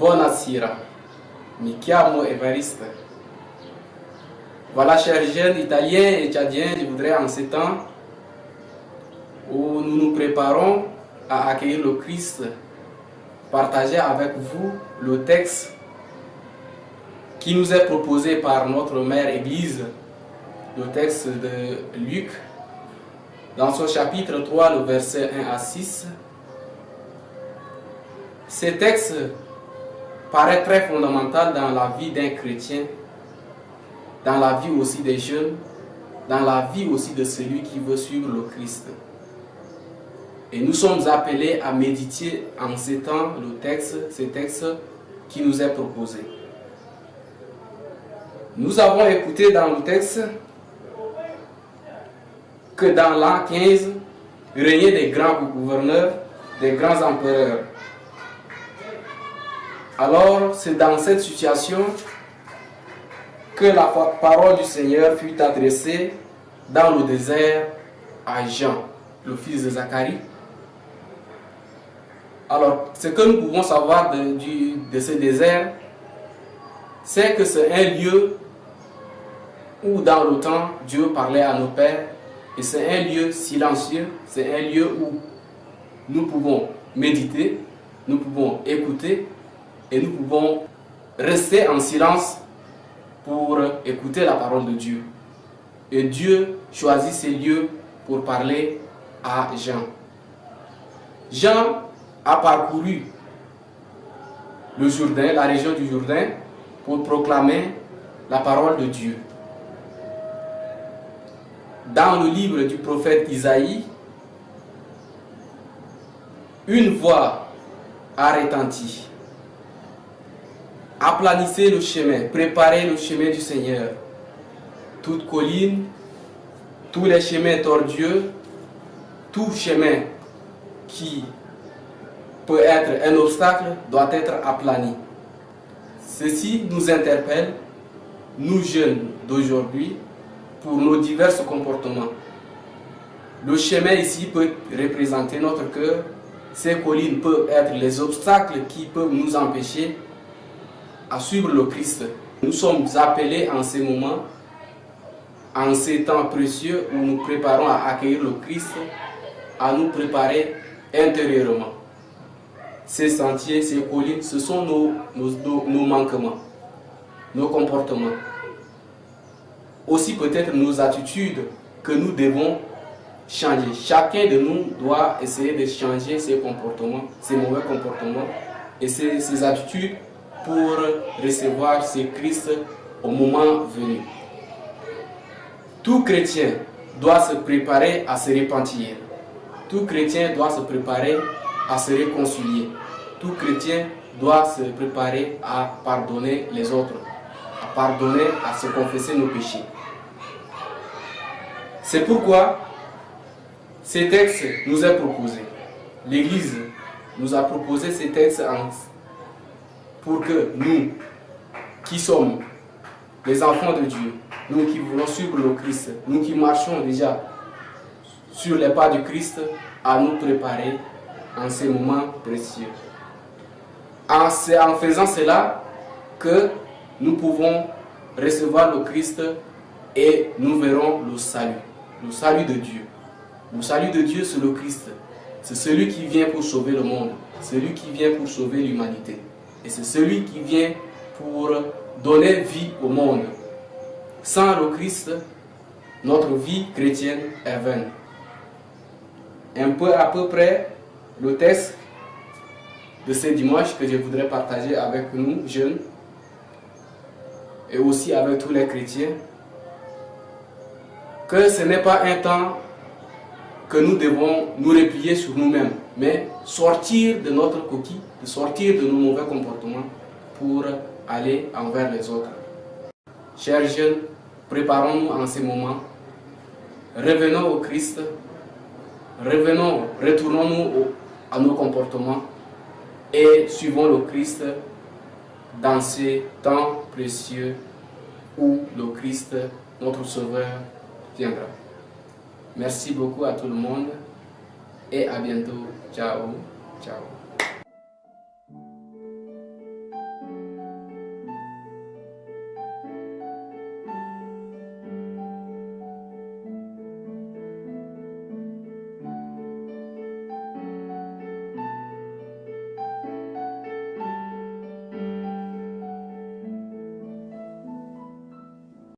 Buonasera, mi chiamo Evariste. Voilà, chers jeunes italiens et tchadiens, je voudrais en ces temps où nous nous préparons à accueillir le Christ, partager avec vous le texte qui nous est proposé par notre mère Église, le texte de Luc, dans son chapitre 3, le verset 1 à 6. Ce texte paraît très fondamental dans la vie d'un chrétien, dans la vie aussi des jeunes, dans la vie aussi de celui qui veut suivre le Christ. Et nous sommes appelés à méditer en ces temps ce texte qui nous est proposé. Nous avons écouté dans le texte que dans l'an 15, régnaient des grands gouverneurs, des grands empereurs. Alors, c'est dans cette situation que la parole du Seigneur fut adressée dans le désert à Jean, le fils de Zacharie. Alors, ce que nous pouvons savoir de ce désert, c'est que c'est un lieu où dans le temps, Dieu parlait à nos pères, et c'est un lieu silencieux, c'est un lieu où nous pouvons méditer, nous pouvons écouter, et nous pouvons rester en silence pour écouter la parole de Dieu. Et Dieu choisit ces lieux pour parler à Jean. Jean a parcouru le Jourdain, la région du Jourdain, pour proclamer la parole de Dieu. Dans le livre du prophète Isaïe, une voix a retenti. Aplanissez le chemin, préparez le chemin du Seigneur. Toute colline, tous les chemins tortueux, tout chemin qui peut être un obstacle doit être aplani. Ceci nous interpelle, nous jeunes d'aujourd'hui, pour nos divers comportements. Le chemin ici peut représenter notre cœur. Ces collines peuvent être les obstacles qui peuvent nous empêcher à suivre le Christ. Nous sommes appelés en ces moments, en ces temps précieux où nous préparons à accueillir le Christ, à nous préparer intérieurement. Ces sentiers, ces collines, ce sont nos manquements, nos comportements. Aussi peut-être nos attitudes que nous devons changer. Chacun de nous doit essayer de changer ses comportements, ses mauvais comportements et ses attitudes pour recevoir ce Christ au moment venu. Tout chrétien doit se préparer à se repentir. Tout chrétien doit se préparer à se réconcilier. Tout chrétien doit se préparer à pardonner les autres, à pardonner, à se confesser nos péchés. C'est pourquoi ce texte nous est proposé. L'Église nous a proposé ce texte pour que nous, qui sommes les enfants de Dieu, nous qui voulons suivre le Christ, nous qui marchons déjà sur les pas du Christ, à nous préparer en ces moments précieux. C'est en faisant cela que nous pouvons recevoir le Christ et nous verrons le salut de Dieu. Le salut de Dieu, c'est le Christ. C'est celui qui vient pour sauver le monde, celui qui vient pour sauver l'humanité. Et c'est celui qui vient pour donner vie au monde. Sans le Christ, notre vie chrétienne est vaine. À peu près le texte de ce dimanche que je voudrais partager avec nous, jeunes, et aussi avec tous les chrétiens, que ce n'est pas un temps que nous devons nous replier sur nous-mêmes, mais sortir de notre coquille, de sortir de nos mauvais comportements pour aller envers les autres. Chers jeunes, préparons-nous en ces moments, revenons au Christ, retournons-nous à nos comportements et suivons le Christ dans ces temps précieux où le Christ, notre Sauveur, viendra. Merci beaucoup à tout le monde et à bientôt. Ciao, ciao.